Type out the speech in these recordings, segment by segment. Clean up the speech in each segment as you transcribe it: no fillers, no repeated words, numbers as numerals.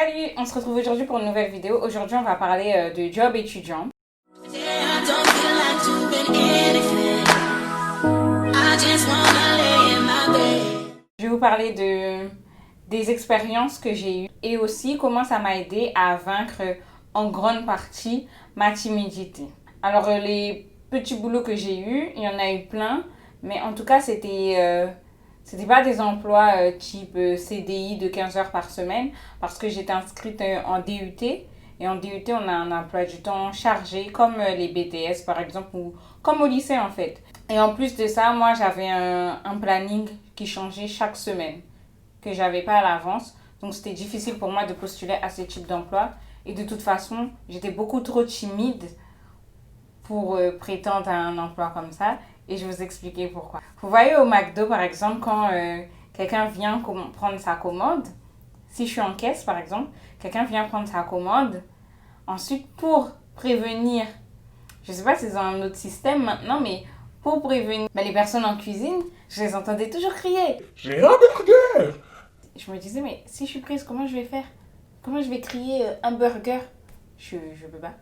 Salut, on se retrouve aujourd'hui pour une nouvelle vidéo. Aujourd'hui, on va parler de job étudiant. Je vais vous parler des expériences que j'ai eues et aussi comment ça m'a aidé à vaincre en grande partie ma timidité. Alors, les petits boulots que j'ai eus, il y en a eu plein, mais en tout cas, c'était pas des emplois type CDI de 15 heures par semaine parce que j'étais inscrite en DUT. Et en DUT, on a un emploi du temps chargé, comme les BTS par exemple, ou comme au lycée en fait. Et en plus de ça, moi j'avais un planning qui changeait chaque semaine, que j'avais pas à l'avance. Donc c'était difficile pour moi de postuler à ce type d'emploi. Et de toute façon, j'étais beaucoup trop timide pour prétendre à un emploi comme ça. Et je vais vous expliquer pourquoi. Vous voyez au McDo, par exemple, quand quelqu'un vient prendre sa commande, si je suis en caisse, par exemple, quelqu'un vient prendre sa commande, ensuite, pour prévenir, je ne sais pas si c'est un autre système maintenant, mais pour prévenir les personnes en cuisine, je les entendais toujours crier. J'ai un burger! Je me disais, mais si je suis prise, comment je vais faire? Comment je vais crier un burger? Je peux pas.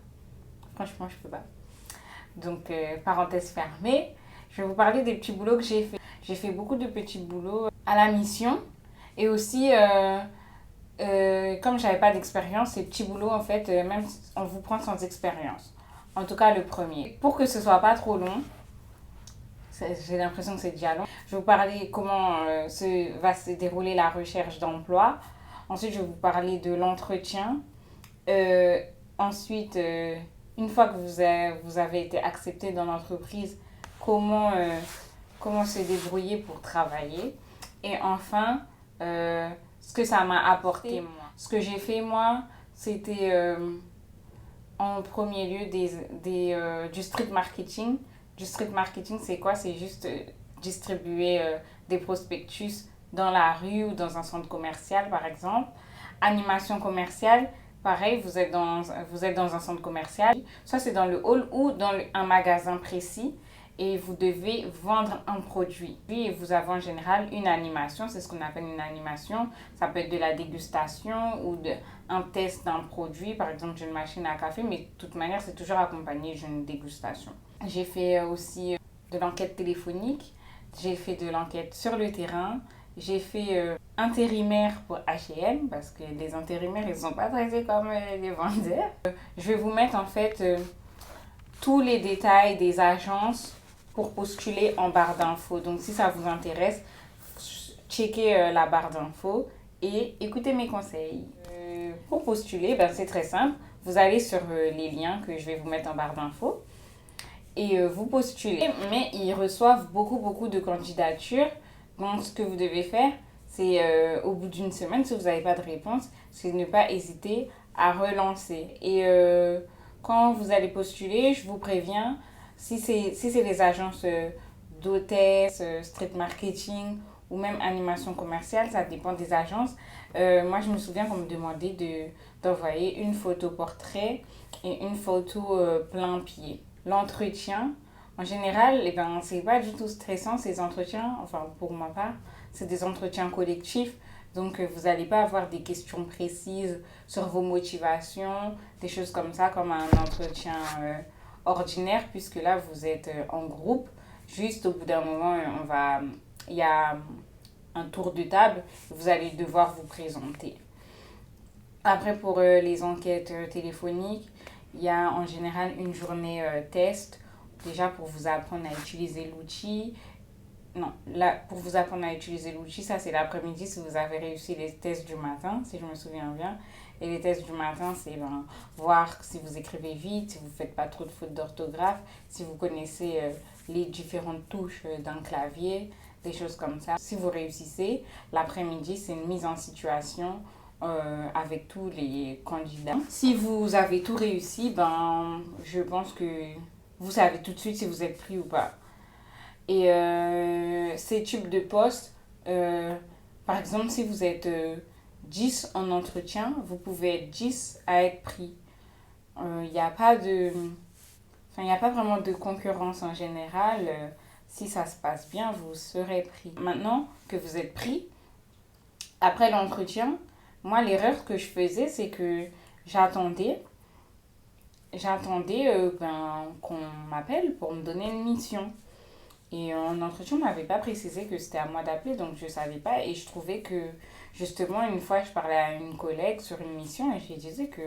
Franchement, je peux pas. Donc, parenthèse fermée. Je vais vous parler des petits boulots que j'ai fait. J'ai fait beaucoup de petits boulots à la mission. Et aussi, comme j'avais pas d'expérience, ces petits boulots, en fait, même on vous prend sans expérience. En tout cas, le premier. Pour que ce soit pas trop long, j'ai l'impression que c'est déjà long, je vais vous parler comment va se dérouler la recherche d'emploi. Ensuite, je vais vous parler de l'entretien. Ensuite, une fois que vous avez été accepté dans l'entreprise, comment, comment se débrouiller pour travailler. Et enfin, ce que ça m'a apporté moi. Ce que j'ai fait moi, c'était en premier lieu du street marketing. Du street marketing, c'est quoi? C'est juste distribuer des prospectus dans la rue ou dans un centre commercial, par exemple. Animation commerciale, pareil, vous êtes dans un centre commercial. Soit c'est dans le hall ou dans un magasin précis et vous devez vendre un produit. Et vous avez en général une animation, c'est ce qu'on appelle une animation. Ça peut être de la dégustation ou un test d'un produit, par exemple d'une machine à café, mais de toute manière, c'est toujours accompagné d'une dégustation. J'ai fait aussi de l'enquête téléphonique, j'ai fait de l'enquête sur le terrain, j'ai fait intérimaire pour H&M parce que les intérimaires, ils sont pas traités comme les vendeurs. Je vais vous mettre en fait tous les détails des agences pour postuler en barre d'infos. Donc si ça vous intéresse, checkez la barre d'infos et écoutez mes conseils. Pour postuler, ben, c'est très simple. Vous allez sur les liens que je vais vous mettre en barre d'infos et vous postulez. Mais ils reçoivent beaucoup de candidatures. Donc ce que vous devez faire, c'est au bout d'une semaine, si vous n'avez pas de réponse, c'est ne pas hésiter à relancer. Et quand vous allez postuler, je vous préviens, si c'est les agences d'hôtesse, street marketing ou même animation commerciale, ça dépend des agences. Moi, je me souviens qu'on me demandait d'envoyer une photo portrait et une photo plein pied. L'entretien, en général, eh ben, c'est pas du tout stressant ces entretiens, enfin pour ma part, c'est des entretiens collectifs. Donc, vous n'allez pas avoir des questions précises sur vos motivations, des choses comme ça, comme un entretien ordinaire, puisque là, vous êtes en groupe. Juste au bout d'un moment, il y a un tour de table, vous allez devoir vous présenter. Après, pour les enquêtes téléphoniques, il y a en général une journée test, déjà pour vous apprendre à utiliser l'outil. Non, là, pour vous apprendre à utiliser l'outil, ça c'est l'après-midi si vous avez réussi les tests du matin, si je me souviens bien. Et les tests du matin, c'est voir si vous écrivez vite, si vous ne faites pas trop de fautes d'orthographe, si vous connaissez les différentes touches d'un clavier, des choses comme ça. Si vous réussissez, l'après-midi, c'est une mise en situation avec tous les candidats. Si vous avez tout réussi, ben, je pense que vous savez tout de suite si vous êtes pris ou pas. Et ces types de postes, par exemple, si vous êtes 10 en entretien, vous pouvez être 10 à être pris. Il n'y a pas de... Enfin, il n'y a pas vraiment de concurrence en général. Si ça se passe bien, vous serez pris. Maintenant que vous êtes pris, après l'entretien, Moi, l'erreur que je faisais, c'est que j'attendais, j'attendais qu'on m'appelle pour me donner une mission. Et en entretien, on m'avait pas précisé que c'était à moi d'appeler, donc je savais pas. Et je trouvais que, justement, une fois, je parlais à une collègue sur une mission et je lui disais que,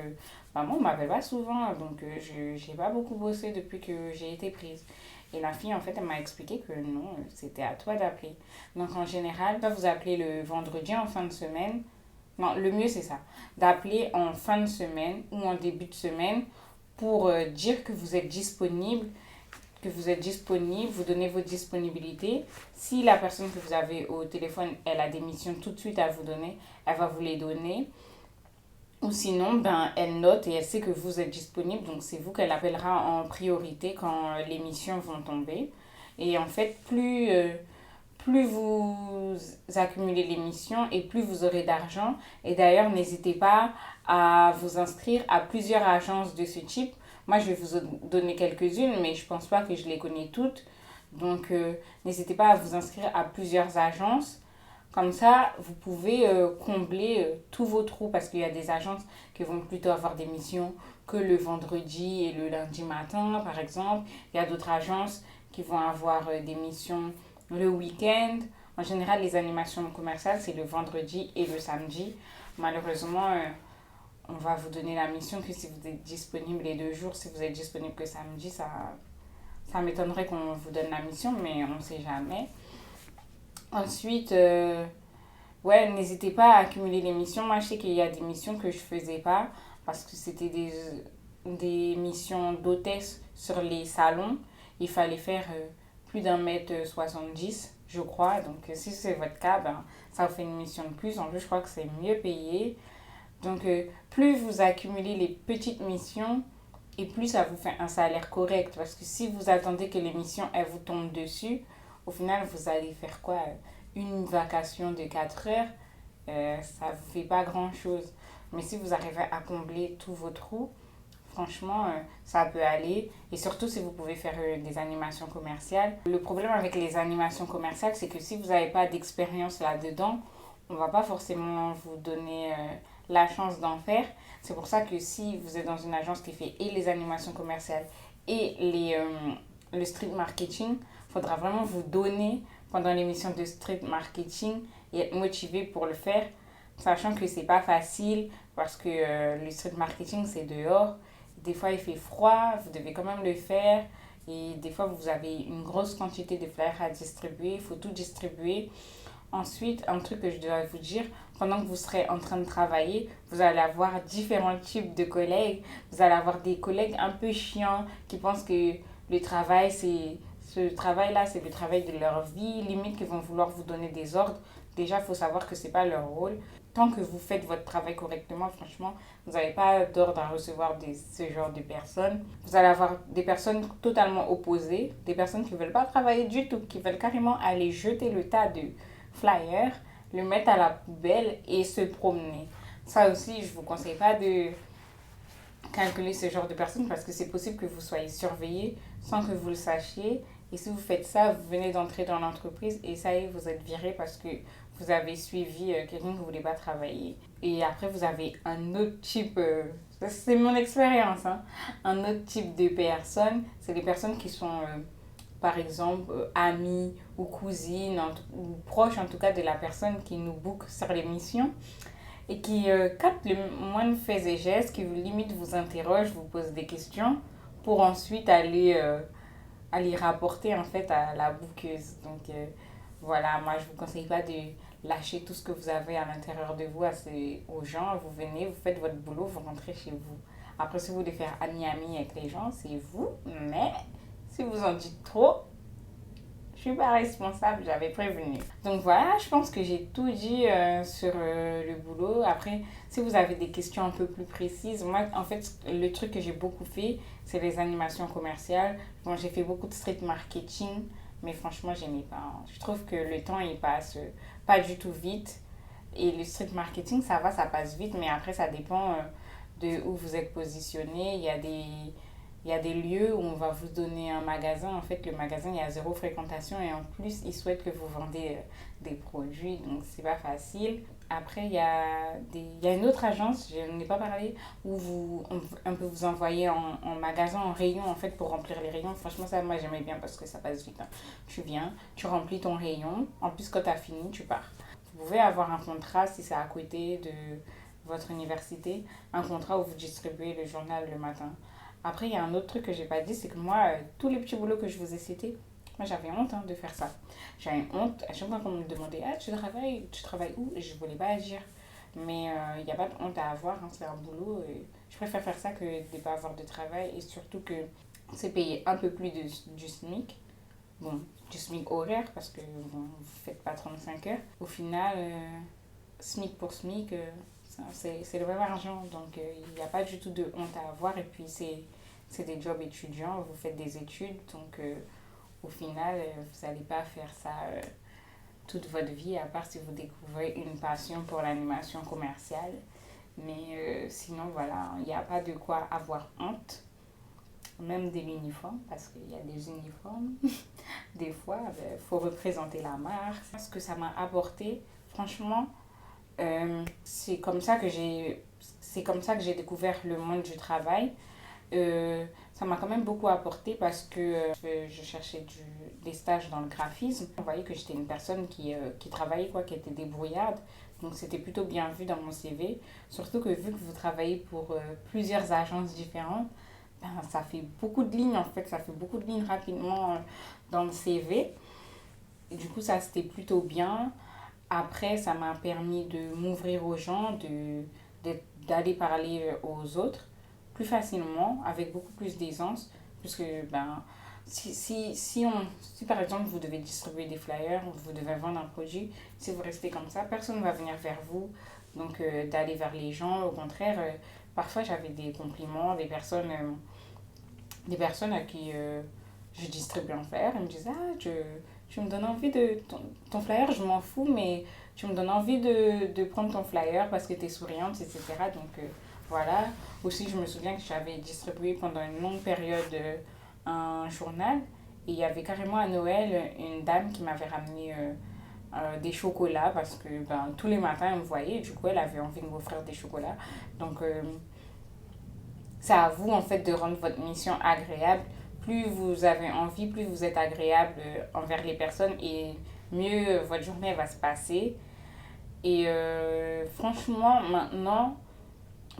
bah, moi, on m'appelle pas souvent, donc je j'ai pas beaucoup bossé depuis que j'ai été prise. Et la fille, en fait, elle m'a expliqué que non, c'était à toi d'appeler. Donc, en général, soit vous appelez le vendredi en fin de semaine. Non, le mieux, c'est ça. D'appeler en fin de semaine ou en début de semaine pour dire que vous êtes disponible, vous donnez vos disponibilités. Si la personne que vous avez au téléphone, elle a des missions tout de suite à vous donner, elle va vous les donner. Ou sinon, ben, elle note et elle sait que vous êtes disponible. Donc, c'est vous qu'elle appellera en priorité quand les missions vont tomber. Et en fait, plus vous accumulez les missions et plus vous aurez d'argent. Et d'ailleurs, n'hésitez pas à vous inscrire à plusieurs agences de ce type. Moi, je vais vous donner quelques-unes, mais je pense pas que je les connais toutes. Donc, n'hésitez pas à vous inscrire à plusieurs agences. Comme ça, vous pouvez combler tous vos trous parce qu'il y a des agences qui vont plutôt avoir des missions que le vendredi et le lundi matin, par exemple. Il y a d'autres agences qui vont avoir des missions le week-end. En général, les animations commerciales, c'est le vendredi et le samedi. Malheureusement, on va vous donner la mission que si vous êtes disponible les 2 jours, si vous êtes disponible que samedi, ça m'étonnerait qu'on vous donne la mission, mais on ne sait jamais. Ensuite, ouais, n'hésitez pas à accumuler les missions. Moi, je sais qu'il y a des missions que je faisais pas parce que c'était des missions d'hôtesse sur les salons. Il fallait faire plus d'1,70 m, je crois. Donc, si c'est votre cas, ben, ça vous fait une mission de plus. En plus, je crois que c'est mieux payé. Donc, plus vous accumulez les petites missions et plus ça vous fait un salaire correct. Parce que si vous attendez que les missions, elles vous tombent dessus, au final, vous allez faire quoi? Une vacation de 4 heures, ça ne vous fait pas grand-chose. Mais si vous arrivez à combler tous vos trous, franchement, ça peut aller. Et surtout si vous pouvez faire des animations commerciales. Le problème avec les animations commerciales, c'est que si vous n'avez pas d'expérience là-dedans, on ne va pas forcément vous donner la chance d'en faire. C'est pour ça que si vous êtes dans une agence qui fait et les animations commerciales et le street marketing, il faudra vraiment vous donner pendant l'émission de street marketing et être motivé pour le faire, sachant que c'est pas facile parce que le street marketing c'est dehors. Des fois il fait froid, vous devez quand même le faire et des fois vous avez une grosse quantité de flyers à distribuer, il faut tout distribuer. Ensuite, un truc que je dois vous dire, pendant que vous serez en train de travailler, vous allez avoir différents types de collègues. Vous allez avoir des collègues un peu chiants qui pensent que le travail, c'est ce travail-là, c'est le travail de leur vie, limite qu'ils vont vouloir vous donner des ordres. Déjà, il faut savoir que ce n'est pas leur rôle. Tant que vous faites votre travail correctement, franchement, vous n'avez pas d'ordre à recevoir de ce genre de personnes. Vous allez avoir des personnes totalement opposées, des personnes qui ne veulent pas travailler du tout, qui veulent carrément aller jeter le tas de flyers, le mettre à la poubelle et se promener. Ça aussi, je ne vous conseille pas de calculer ce genre de personnes parce que c'est possible que vous soyez surveillé sans que vous le sachiez. Et si vous faites ça, vous venez d'entrer dans l'entreprise et ça y est, vous êtes viré parce que vous avez suivi quelqu'un qui ne voulait pas travailler. Et après, vous avez un autre type, c'est mon expérience, hein, un autre type de personnes. C'est les personnes qui sont, par exemple, amies ou cousines ou proches en tout cas de la personne qui nous book sur l'émission et qui captent le moindre fait et geste, qui limite vous interroge, vous pose des questions pour ensuite aller rapporter en fait à la bookeuse. Donc voilà, moi je vous conseille pas de lâcher tout ce que vous avez à l'intérieur de vous aux gens. Vous venez, vous faites votre boulot, vous rentrez chez vous. Après, si vous voulez faire ami-ami avec les gens, c'est vous. Mais si vous en dites trop, je suis pas responsable, j'avais prévenu. Donc voilà, je pense que j'ai tout dit sur le boulot. Après, si vous avez des questions un peu plus précises, moi, en fait, le truc que j'ai beaucoup fait, c'est les animations commerciales. Bon, j'ai fait beaucoup de street marketing, mais franchement, j'aimais pas, hein. Je trouve que le temps, il passe pas du tout vite. Et le street marketing, ça va, ça passe vite, mais après, ça dépend de où vous êtes positionné. Il y a des lieux où on va vous donner un magasin. En fait, le magasin, il y a zéro fréquentation et en plus, ils souhaitent que vous vendez des produits. Donc, c'est pas facile. Après, il y a une autre agence, je n'en ai pas parlé, où on peut vous envoyer en magasin, en rayon, en fait, pour remplir les rayons. Franchement, ça, moi, j'aimais bien parce que ça passe vite, hein. Tu viens, tu remplis ton rayon. En plus, quand tu as fini, tu pars. Vous pouvez avoir un contrat, si c'est à côté de votre université, un contrat où vous distribuez le journal le matin. Après, il y a un autre truc que j'ai pas dit, c'est que moi, tous les petits boulots que je vous ai cités, moi, j'avais honte, hein, de faire ça. J'avais honte. À chaque fois qu'on me demandait, ah, tu travailles où? Et je voulais pas agir. Mais il n'y a pas de honte à avoir, hein, c'est un boulot. Et je préfère faire ça que de ne pas avoir de travail. Et surtout que c'est payé un peu plus du SMIC. Bon, du SMIC horaire, parce que bon, vous ne faites pas 35 heures. Au final, SMIC pour SMIC, c'est le même argent. Donc, il n'y a pas du tout de honte à avoir. Et puis, c'est des jobs étudiants. Vous faites des études. Donc, au final, vous n'allez pas faire ça toute votre vie, à part si vous découvrez une passion pour l'animation commerciale. Mais sinon, voilà, il n'y a pas de quoi avoir honte. Même de l'uniforme, parce qu'il y a des uniformes. Des fois, il faut représenter la marque. Ce que ça m'a apporté, franchement, c'est comme ça que j'ai découvert le monde du travail. Ça m'a quand même beaucoup apporté parce que je cherchais des stages dans le graphisme. On voyait que j'étais une personne qui travaillait, quoi, qui était débrouillarde. Donc c'était plutôt bien vu dans mon CV. Surtout que vu que vous travaillez pour plusieurs agences différentes, ben, ça fait beaucoup de lignes en fait. Ça fait beaucoup de lignes rapidement dans le CV. Et du coup, ça c'était plutôt bien. Après, ça m'a permis de m'ouvrir aux gens, d'aller parler aux autres plus facilement, avec beaucoup plus d'aisance. Puisque, ben, si par exemple vous devez distribuer des flyers, vous devez vendre un produit, si vous restez comme ça, personne ne va venir vers vous. Donc, d'aller vers les gens, au contraire, parfois j'avais des compliments, des personnes à qui je distribuais un flyer. Elles me disaient, ah, tu me donnes envie de... Ton flyer, je m'en fous, mais tu me donnes envie de prendre ton flyer parce que tu es souriante, etc. Donc, voilà. Aussi, je me souviens que j'avais distribué pendant une longue période un journal. Et il y avait carrément à Noël une dame qui m'avait ramené des chocolats parce que ben, tous les matins, elle me voyait. Et du coup, elle avait envie de m'offrir des chocolats. Donc, c'est à vous, en fait, de rendre votre mission agréable. Plus vous avez envie, plus vous êtes agréable envers les personnes et mieux votre journée va se passer. Et franchement, maintenant,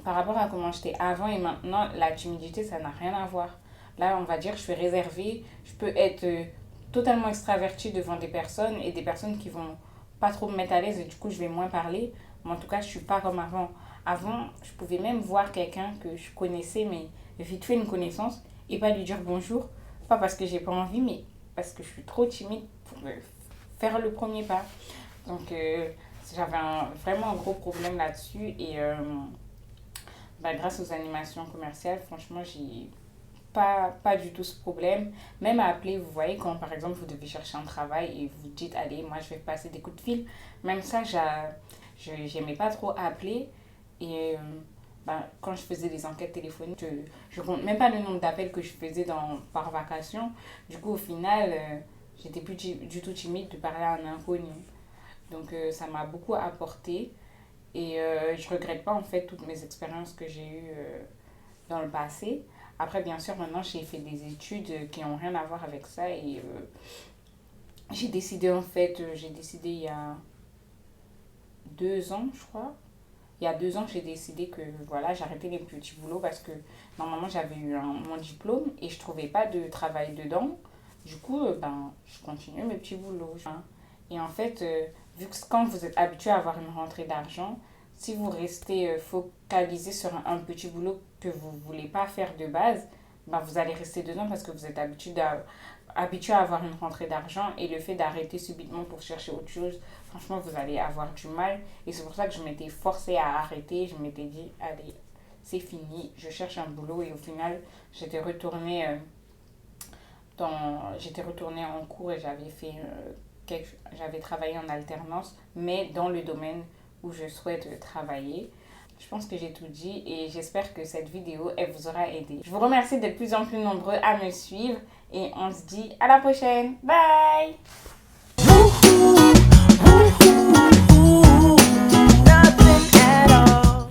par rapport à comment j'étais avant et maintenant, la timidité, ça n'a rien à voir. Là, on va dire, je suis réservée. Je peux être totalement extravertie devant des personnes et des personnes qui vont pas trop me mettre à l'aise et du coup, je vais moins parler. Mais en tout cas, je suis pas comme avant. Avant, je pouvais même voir quelqu'un que je connaissais, mais vite fait une connaissance, et pas lui dire bonjour. Pas parce que j'ai pas envie, mais parce que je suis trop timide pour faire le premier pas. Donc, j'avais vraiment un gros problème là-dessus. Et bah, grâce aux animations commerciales, franchement, j'ai pas du tout ce problème. Même à appeler, vous voyez, quand par exemple vous devez chercher un travail et vous dites, allez, moi je vais passer des coups de fil. Même ça, j'aimais pas trop appeler. Et ben, quand je faisais des enquêtes téléphoniques, je compte même pas le nombre d'appels que je faisais par vacation. Du coup, au final, j'étais plus du tout timide de parler à un inconnu. Donc, ça m'a beaucoup apporté. Et je regrette pas en fait toutes mes expériences que j'ai eues dans le passé. Après, bien sûr, maintenant, j'ai fait des études qui n'ont rien à voir avec ça. Et j'ai décidé il y a 2 ans, je crois. Il y a 2 ans, j'ai décidé que voilà, j'arrêtais les petits boulots parce que normalement, j'avais eu mon diplôme et je trouvais pas de travail dedans. Du coup, ben, je continue mes petits boulots, hein. Et en fait, vu que quand vous êtes habitué à avoir une rentrée d'argent, si vous restez focalisé sur un petit boulot que vous ne voulez pas faire de base, ben vous allez rester dedans parce que vous êtes habitué à avoir une rentrée d'argent et le fait d'arrêter subitement pour chercher autre chose, franchement, vous allez avoir du mal. Et c'est pour ça que je m'étais forcée à arrêter. Je m'étais dit, allez, c'est fini, je cherche un boulot. Et au final, j'étais retournée en cours et j'avais travaillé en alternance, mais dans le domaine où je souhaite travailler. Je pense que j'ai tout dit et j'espère que cette vidéo, elle vous aura aidé. Je vous remercie d'être de plus en plus nombreux à me suivre et on se dit à la prochaine. Bye!